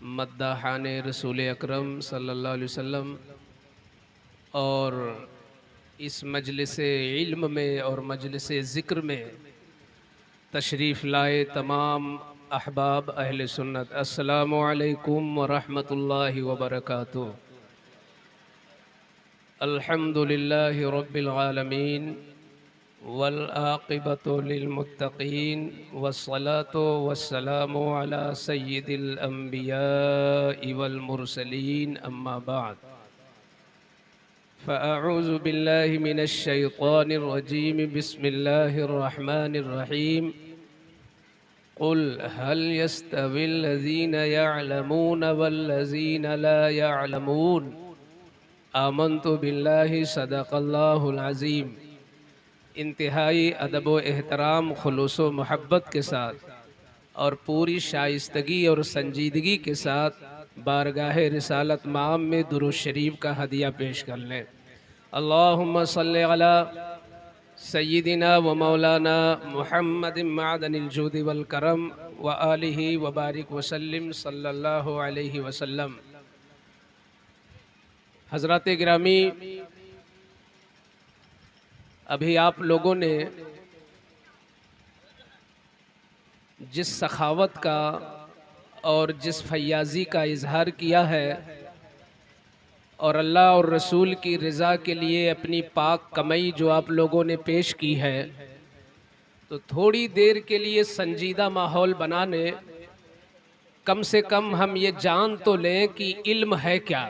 मद्दाहान रसूल अकरम सल्लल्लाहु अलैहि वसल्लम और इस मजलिस इल्म में और मजलिस ज़िक्र में तशरीफ़ लाए तमाम अहबाब अहले सुन्नत, अस्सलामु अलैकुम व रहमतुल्लाहि व बरकातुहू। अल्हम्दुलिल्लाहि रब्बिल आलमीन वल आक़िबतु लिल मुत्तक़ीन वस्सलातु वस्सलामु अला सय्यिदिल अंबियाइ वल मुरसलीन अम्मा बाद फ़अऊज़ु बिल्लाहि मिनश शैतानिर रजीम बिस्मिल्लाहिर रहमानिर रहीम क़ुल हल यस्तविल लज़ीना यअलमून वल्लज़ीना ला यअलमून आमन्तु बिल्लाहि सदक़ल्लाहुल अज़ीम। इंतहाई अदब व एहतराम, खुलूस व मोहब्बत के साथ और पूरी शाइस्तगी और संजीदगी के साथ बारगाह रिसालत माम में दुरूद शरीफ का हदिया पेश कर लें। अल्लाहुम्मा सल्लि अला सय्यिदिना व मौलाना मुहम्मद मादनिल जूदि वल करम व आलिहि व बारिक वसल्लिम सल्लल्लाहु अलैहि वसल्लम। हज़रात गिरामी, अभी आप लोगों ने जिस सखावत का और जिस फयाज़ी का इजहार किया है और अल्लाह और रसूल की रज़ा के लिए अपनी पाक कमाई जो आप लोगों ने पेश की है, तो थोड़ी देर के लिए संजीदा माहौल बनाने कम से कम हम ये जान तो लें कि इल्म है क्या।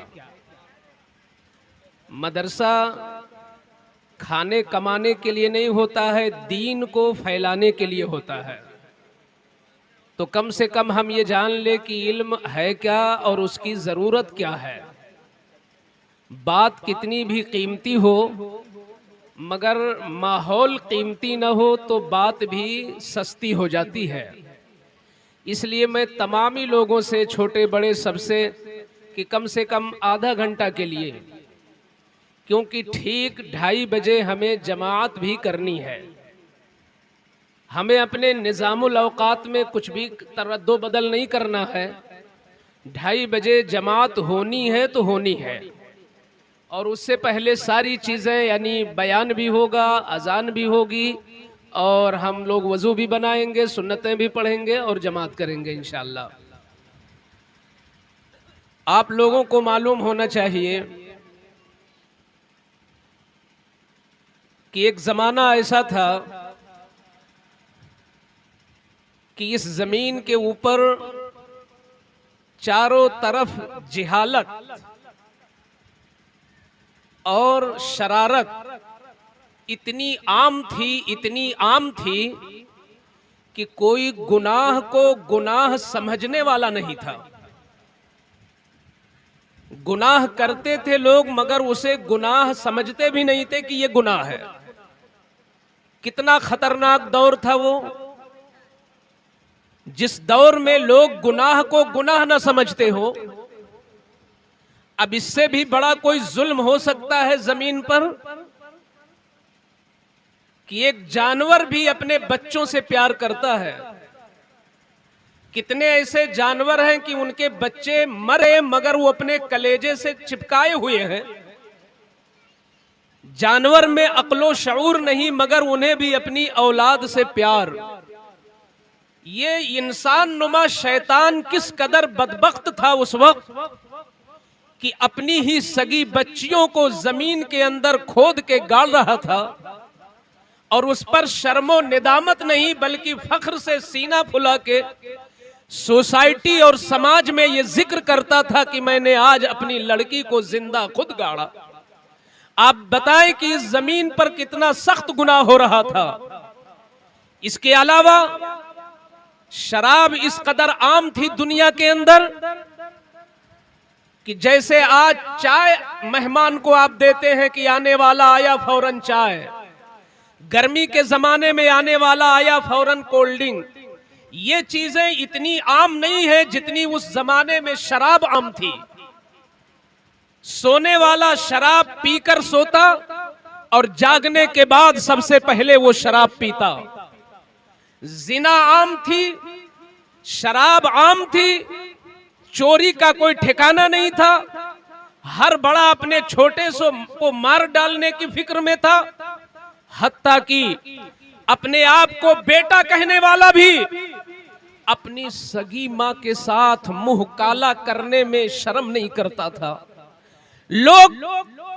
मदरसा खाने कमाने के लिए नहीं होता है, दीन को फैलाने के लिए होता है। तो कम से कम हम ये जान ले कि इल्म है क्या और उसकी ज़रूरत क्या है। बात कितनी भी कीमती हो, मगर माहौल कीमती न हो तो बात भी सस्ती हो जाती है। इसलिए मैं तमामी लोगों से, छोटे बड़े सबसे, कि कम से कम आधा घंटा के लिए, क्योंकि ठीक 2:30 बजे हमें जमात भी करनी है, हमें अपने निज़ामुल औक़ात में कुछ भी तरद्दो बदल नहीं करना है। 2:30 बजे जमात होनी है तो होनी है, और उससे पहले सारी चीज़ें, यानी बयान भी होगा, अजान भी होगी, और हम लोग वज़ू भी बनाएंगे, सुन्नतें भी पढ़ेंगे और जमात करेंगे इंशाअल्लाह। आप लोगों को मालूम होना चाहिए कि एक ज़माना ऐसा था कि इस ज़मीन के ऊपर चारों तरफ जिहालत और शरारत इतनी आम थी कि कोई गुनाह को गुनाह समझने वाला नहीं था। गुनाह करते थे लोग, मगर उसे गुनाह समझते भी नहीं थे कि ये गुनाह है। कितना खतरनाक दौर था वो, जिस दौर में लोग गुनाह को गुनाह न समझते हो। अब इससे भी बड़ा कोई जुल्म हो सकता है जमीन पर कि एक जानवर भी अपने बच्चों से प्यार करता है। कितने ऐसे जानवर हैं कि उनके बच्चे मरे मगर वो अपने कलेजे से चिपकाए हुए हैं। जानवर में अक्लो शऊर नहीं, मगर उन्हें भी अपनी औलाद से प्यार। ये इंसान नुमा शैतान किस कदर बदबख्त था उस वक्त कि अपनी ही सगी बच्चियों को जमीन के अंदर खोद के गाड़ रहा था, और उस पर शर्मो निदामत नहीं बल्कि फख्र से सीना फुला के सोसाइटी और समाज में ये जिक्र करता था कि मैंने आज अपनी लड़की को जिंदा खुद गाड़ा। आप बताएं कि इस जमीन पर कितना सख्त गुनाह हो रहा था। इसके अलावा शराब इस कदर आम थी दुनिया के अंदर कि जैसे आज चाय मेहमान को आप देते हैं कि आने वाला आया फौरन चाय, गर्मी के जमाने में आने वाला आया फौरन कोल्ड ड्रिंक। ये चीजें इतनी आम नहीं है जितनी उस जमाने में शराब आम थी। सोने वाला शराब पीकर सोता और जागने के बाद सबसे पहले वो शराब पीता। जिना आम थी, शराब आम थी, चोरी का कोई ठिकाना नहीं था, हर बड़ा अपने छोटे से को मार डालने की फिक्र में था, हत्ता कि अपने आप को बेटा कहने वाला भी अपनी सगी मां के साथ मुंह काला करने में शर्म नहीं करता था। लोग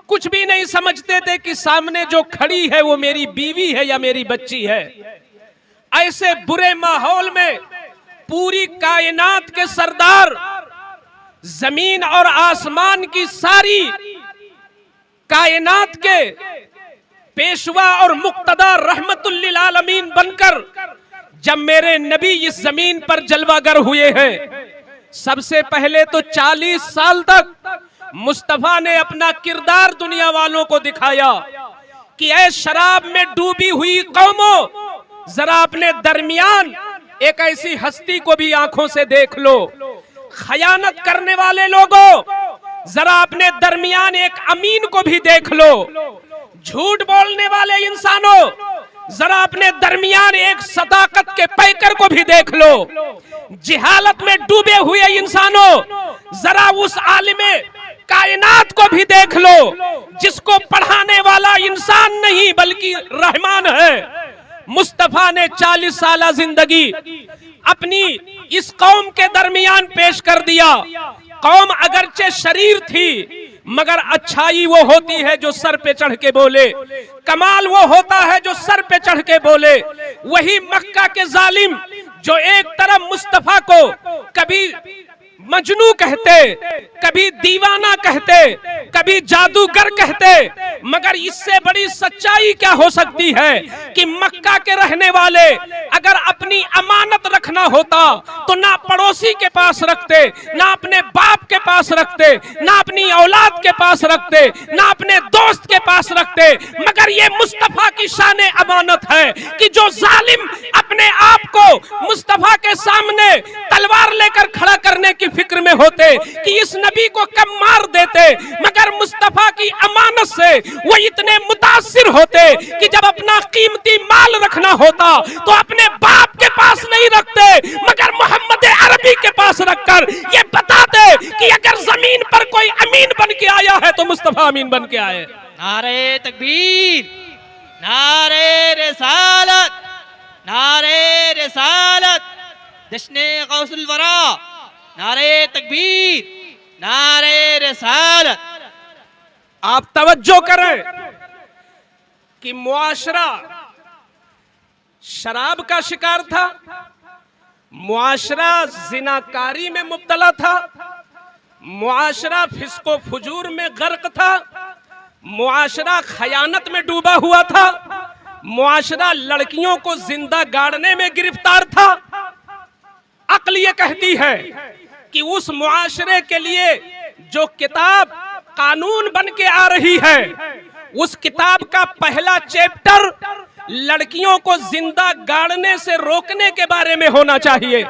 कुछ भी नहीं समझते थे कि सामने जो खड़ी है वो मेरी बीवी है या मेरी बच्ची है। ऐसे बुरे माहौल में पूरी कायनात के सरदार, जमीन और आसमान की सारी कायनात के पेशवा और मुक्तदा रहमतुल लिल आलमीन बनकर जब मेरे नबी इस जमीन पर जलवागर हुए हैं, सबसे पहले तो 40 साल तक मुस्तफा ने अपना किरदार दुनिया वालों को दिखाया कि ऐ शराब में डूबी हुई कौमों, जरा अपने दरमियान एक ऐसी हस्ती को भी आंखों से देख लो। खयानत करने वाले लोगों, जरा अपने दरमियान एक अमीन को भी देख लो। झूठ बोलने वाले इंसानों, जरा अपने दरमियान एक सदाकत के पैकर को भी देख लो। जिहालत में डूबे हुए इंसानों, जरा उस आलिमे कायनात को भी देख लो जिसको पढ़ाने वाला इंसान नहीं बल्कि रहमान है। मुस्तफा ने 40 साल जिंदगी अपनी इस कौम के दरमियान पेश कर दिया। कौम अगरचे शरीर थी मगर अच्छाई वो होती है जो सर पे चढ़ के बोले, कमाल वो होता है जो सर पे चढ़ के बोले। वही मक्का के जालिम जो एक तरफ मुस्तफा को कभी मजनू कहते, कभी दीवाना कहते, कभी जादूगर कहते, मगर इससे बड़ी सच्चाई क्या हो सकती है कि मक्का के रहने वाले अगर अपनी अमानत रखना होता तो ना पड़ोसी के पास रखते, ना अपने बाप के पास रखते, ना अपनी औलाद के पास रखते, ना अपने दोस्त के पास रखते, मगर ये मुस्तफा की शान अमानत है कि जो जालिम अपने आप को मुस्तफा के सामने तलवार लेकर खड़ा करने की फिक्र में होते कि इस नबी को कम मार देते, मगर मुस्तफा की अमानत से वो इतने मुतासिर होते कि जब अपना कीमती माल रखना होता तो अपने बाप के पास नहीं रखते मगर मोहम्मद अरबी के पास रखकर ये बताते कि अगर जमीन पर कोई अमीन बन के आया है तो मुस्तफा अमीन बन के आए। नारे तकबीर, नारे रिसालत, नारे रिसालत, जश्ने गौसुल वरा, नारे तकबीर, नारे रिसालत। आप तवज्जो करें कि मुआशरा शराब का शिकार था, मुआशरा जिनाकारी में मुब्तला था, मुआशरा फिस्को फुजूर में गर्क था, मुआशरा खयानत में डूबा हुआ था, मुआशरा लड़कियों को जिंदा गाड़ने में गिरफ्तार था। अक्ल ये कहती है कि उस मुआशरे के लिए जो किताब कानून बन के आ रही है, उस किताब का पहला चैप्टर लड़कियों को जिंदा गाड़ने से रोकने के बारे में होना चाहिए।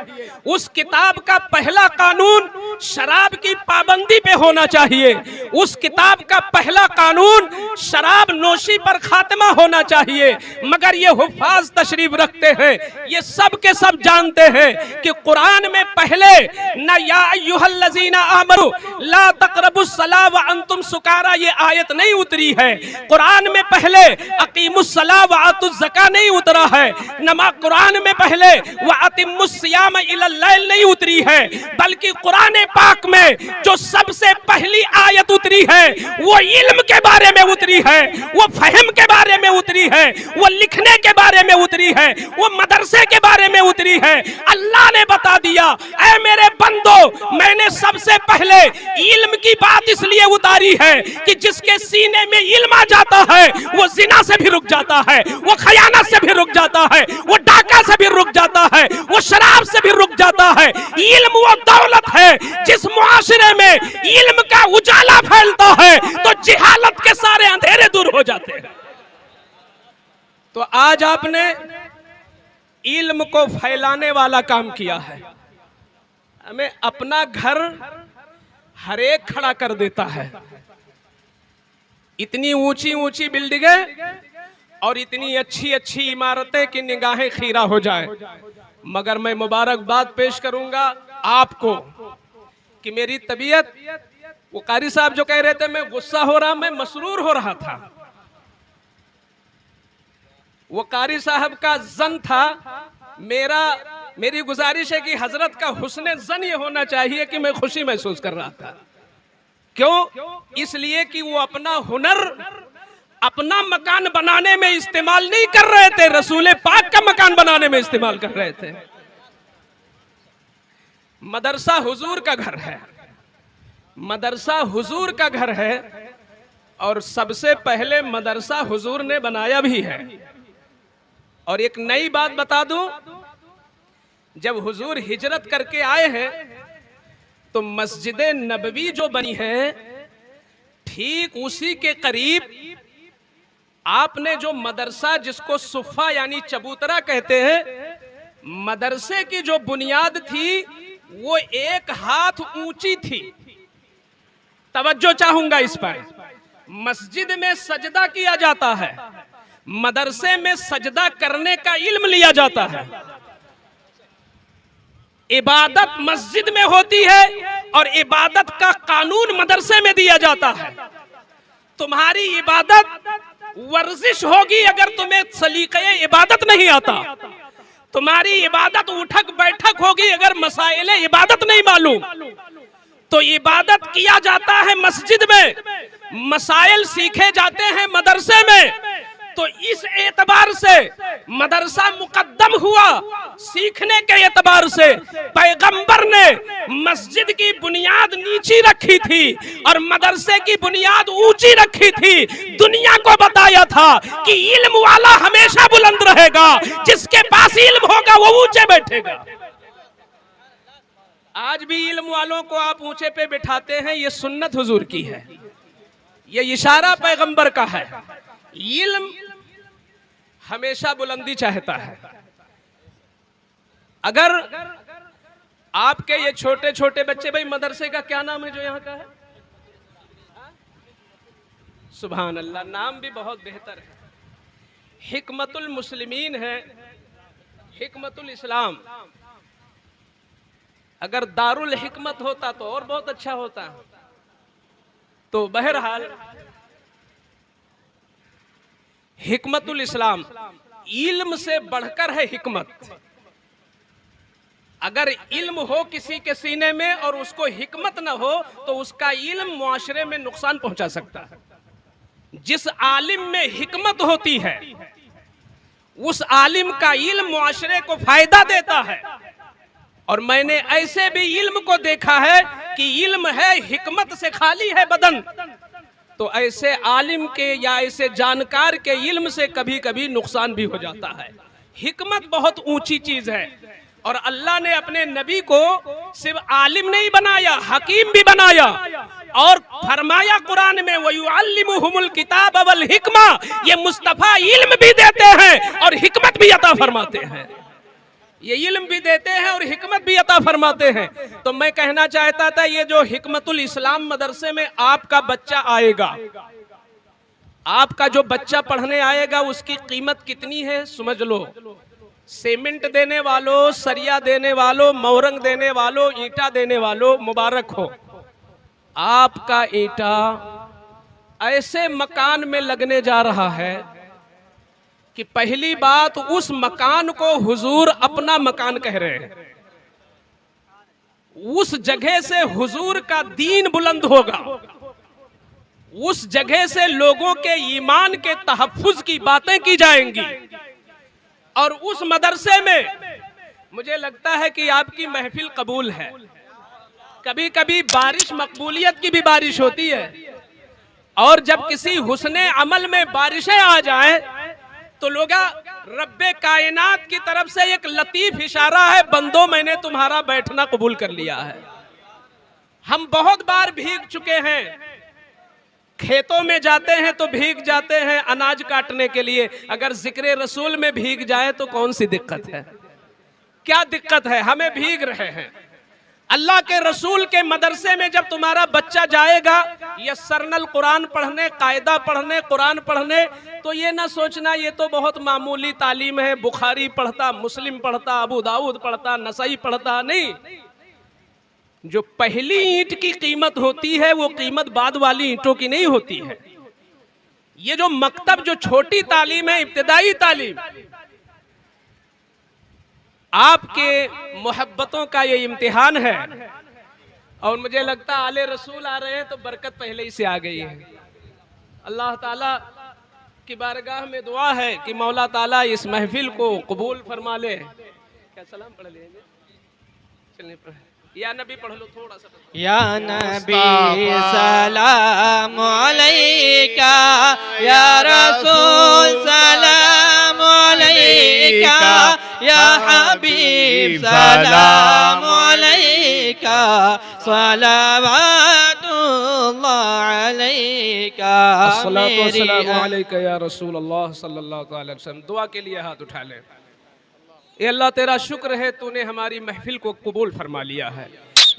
उस किताब का पहला कानून शराब की पाबंदी पे होना चाहिए। उस किताब का पहला कानून शराब नोशी पर खात्मा होना चाहिए। मगर ये हुफ़ाज़ तशरीफ रखते हैं, ये सब के सब जानते हैं कि कुरान में पहले न या अय्युहल्लज़ीना आमनू ला तक़रबुस्सलाह व अंतुम सुकारा ये आयत नहीं उतरी है। कुरान में पहले अक़ीमुस्सलाह व आतुज़ ज़का नहीं उतरा है। नमा कुरान में पहले व अतिम्मुस्सियाम इलल लैल नहीं उतरी है, बल्कि कुरान पाक में जो सबसे पहली आयत उतरी है वो इल्म के बारे में उतरी है, वो फहम के बारे में उतरी है, वो लिखने के बारे में उतरी है, वो मदरसे के बारे में उतरी है। अल्लाह ने बता दिया, ऐ मेरे बंदो, मैंने सबसे पहले इल्म की बात इसलिए उतारी है कि जिसके सीने में इल्म आ जाता है वो जिना से भी रुक जाता है, वो खयानत से भी रुक जाता है, वो डाका से भी रुक जाता है, वो शराब से भी रुक जाता है। इल्म वो दौलत है जिस मुआशरे में इल्म का उजाला फैलता है तो जिहालत के सारे अंधेरे दूर हो जाते हैं। तो आज आपने इल्म को फैलाने वाला काम किया है। हमें अपना घर हर एक खड़ा कर देता है, इतनी ऊंची ऊंची बिल्डिंगें और इतनी अच्छी अच्छी इमारतें की निगाहें खीरा हो जाए। मगर मैं मुबारकबाद पेश करूंगा आपको कि मेरी तबीयत, वो कारी साहब जो कह रहे थे मैं गुस्सा हो रहा, मैं मसरूर हो रहा था। वो कारी साहब का जन था, मेरी गुजारिश है कि हजरत का हुस्ने जन ये होना चाहिए कि मैं खुशी महसूस कर रहा था। क्यों? इसलिए कि वो अपना हुनर अपना मकान बनाने में इस्तेमाल नहीं कर रहे थे, रसूल पाक का मकान बनाने में इस्तेमाल कर रहे थे। मदरसा हुजूर का घर है, मदरसा हुजूर का घर है, और सबसे पहले मदरसा हुजूर ने बनाया भी है। और एक नई बात बता दूं, जब हुजूर हिजरत करके आए हैं तो मस्जिद नबवी जो बनी है, ठीक उसी के करीब आपने जो मदरसा, जिसको सुफ़ा यानी चबूतरा कहते हैं, मदरसे की जो बुनियाद थी वो 1 हाथ ऊंची थी। तवज्जो चाहूंगा इस पर। मस्जिद में सजदा किया जाता है, मदरसे में सजदा करने का इल्म लिया जाता है। इबादत मस्जिद में होती है और इबादत का कानून मदरसे में दिया जाता है। तुम्हारी इबादत वर्जिश होगी अगर तुम्हें सलीक़े इबादत नहीं आता। तुम्हारी इबादत उठक बैठक होगी अगर मसाइले इबादत नहीं मालूम। तो इबादत किया जाता है मस्जिद में, मसाइल सीखे जाते हैं मदरसे में। तो इस एतबार से मदरसा मुकद्दम हुआ। सीखने के एतबार से पैगंबर ने मस्जिद की बुनियाद नीची रखी थी और मदरसे की बुनियाद ऊंची रखी थी। दुनिया को बताया था कि इल्म वाला हमेशा बुलंद रहेगा, जिसके पास इल्म होगा वो ऊंचे बैठेगा। आज भी इल्म वालों को आप ऊंचे पे बिठाते हैं, ये सुन्नत हुजूर की है, ये इशारा पैगंबर का है। इल्म हमेशा बुलंदी चाहता है। अगर आपके ये छोटे छोटे बच्चे, भाई मदरसे का क्या नाम है जो यहाँ का है? सुभान अल्लाह, नाम भी बहुत बेहतर है। हिकमतुल मुस्लिमीन है, हिकमतुल इस्लाम। अगर दारुल हिकमत होता तो और बहुत अच्छा होता। तो बहरहाल हिकमतुल इस्लाम, इल्म से बढ़कर है हिकमत। अगर इल्म हो किसी के सीने में और उसको हिकमत ना हो तो उसका इल्म मुआशरे में नुकसान पहुंचा सकता है। जिस आलिम में हिकमत होती है उस आलिम का इल्म मुआशरे को फायदा देता है। और मैंने ऐसे भी इल्म को देखा है कि इल्म है, हिकमत से खाली है बदन। तो ऐसे आलिम के या ऐसे जानकार के इल्म से कभी कभी नुकसान भी हो जाता है। हिकमत बहुत ऊंची चीज है और अल्लाह ने अपने नबी को सिर्फ आलिम नहीं बनाया, हकीम भी बनाया। और फरमाया कुरान में, वयुअल्लिमुहुमुल किताब वल हिकमा, ये मुस्तफा इल्म भी देते हैं और हिकमत भी अता फरमाते हैं। ये इल्म भी देते हैं और हिकमत भी अता फरमाते हैं। तो मैं कहना चाहता था, ये जो हिकमतुल इस्लाम मदरसे में आपका बच्चा आएगा, आपका जो बच्चा पढ़ने आएगा उसकी कीमत कितनी है समझ लो। सीमेंट देने वालों, सरिया देने वालों, मोरंग देने वालों, ईंटा देने वालों, मुबारक हो। आपका ईंटा ऐसे मकान में लगने जा रहा है कि पहली बात, उस मकान को हुजूर अपना मकान कह रहे हैं। उस जगह से हुजूर का दीन बुलंद होगा, उस जगह से लोगों के ईमान के तहफ्फुज की बातें की जाएंगी। और उस मदरसे में मुझे लगता है कि आपकी महफिल कबूल है। कभी कभी बारिश, मकबूलियत की भी बारिश होती है। और जब किसी हुस्ने अमल में बारिशें आ जाएं तो लोग रब्बे कायनात की तरफ से एक लतीफ इशारा है, बंदो मैंने तुम्हारा बैठना कबूल कर लिया है। हम बहुत बार भीग चुके हैं, खेतों में जाते हैं तो भीग जाते हैं अनाज काटने के लिए। अगर जिक्र रसूल में भीग जाए तो कौन सी दिक्कत है? क्या दिक्कत है? हमें भीग रहे हैं। अल्लाह के रसूल के मदरसे में जब तुम्हारा बच्चा जाएगा यस्सरनल कुरान पढ़ने, कायदा पढ़ने, कुरान पढ़ने, तो ये ना सोचना ये तो बहुत मामूली तालीम है, बुखारी पढ़ता, मुस्लिम पढ़ता, अबू दाऊद पढ़ता, नसाई पढ़ता। नहीं, जो पहली ईंट की कीमत होती है वो कीमत बाद वाली ईंटों की नहीं होती है। ये जो मकतब, जो छोटी तालीम है, इब्तिदाई तालीम, आपके मोहब्बतों का ये इम्तिहान है। और मुझे लगता है आले रसूल आ रहे हैं तो बरकत पहले ही से आ गई है। अल्लाह ताला की बारगाह में दुआ है कि मौला ताला इस महफिल को कबूल फरमा ले। क्या सलाम पढ़ लेंगे? चलने पर या नबी पढ़ लो थोड़ा सा। या नबी सलाम अलैका, या रसूल सलाम अलैका, या हबीब सलाम अलैका, सलावतुल्लाह अलैका, अस्सलातु वस्सलामु अलैका या रसूल अल्लाह सल्लल्लाहु अलैहि वसल्लम। दुआ के लिए हाथ उठा ले। ये अल्लाह तेरा शुक्र है, तूने हमारी महफिल को कबूल फरमा लिया है।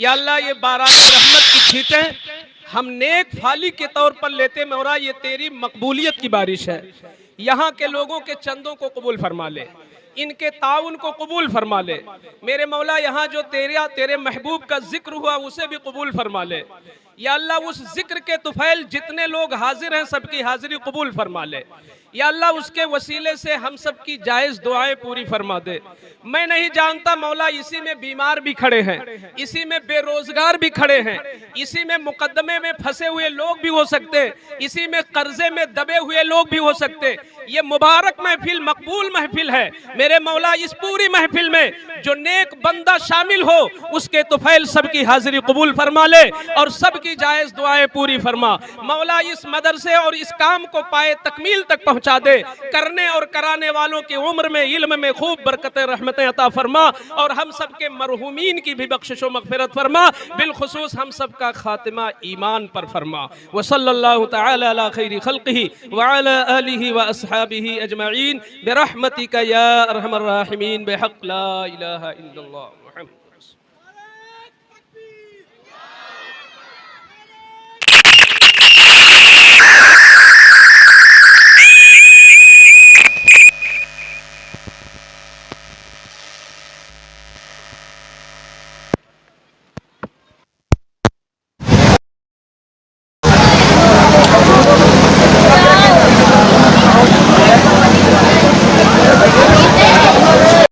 या अल्लाह ये बारात रहमत की छींटें हम नेक फाली के तौर पर लेते मौला, ये तेरी मकबूलियत की बारिश है। यहाँ के लोगों के चंदों को कबूल फरमा ले, इनके ताउन को कबूल फरमा ले। मेरे मौला यहाँ जो तेरे महबूब का जिक्र हुआ उसे भी कबूल फरमा ले। या अल्लाह उस जिक्र के तुफैल जितने लोग हाजिर हैं सबकी हाजिरी कबूल फरमा ले। या अल्लाह उसके वसीले से हम सब की जायज़ दुआएं पूरी फरमा दे। मैं नहीं जानता मौला, इसी में बीमार भी खड़े हैं, इसी में बेरोजगार भी खड़े हैं, इसी में मुकदमे में फंसे हुए लोग भी हो सकते, इसी में कर्जे में दबे हुए लोग भी हो सकते। ये मुबारक महफिल, मकबूल महफिल है। मेरे मौला इस पूरी महफिल में जो नेक बंदा शामिल हो उसके तुफैल सबकी हाजिरी कबूल फरमा ले और सबकी जायज़ दुआएं पूरी फरमा। मौला इस मदरसे और इस काम को पाए तकमील तक पहुंचा दे। करने और कराने वालों की उम्र में, इल्म में खूब बरकतें रहमतें अता फरमा और हम सब के मरहूमीन की भी बख्शिश व मग़फ़िरत फरमा। बिलखुसूस हम सब का खातिमा ईमान पर फरमा। व सल्लल्लाहु तआला अला खैरि खल्क़िही व अला आलिही व अस्हाबिही अजमईन बिरहमतिका या अरहमर राहिमीन बिहक़्क़ि ला इलाहा इल्लल्लाह।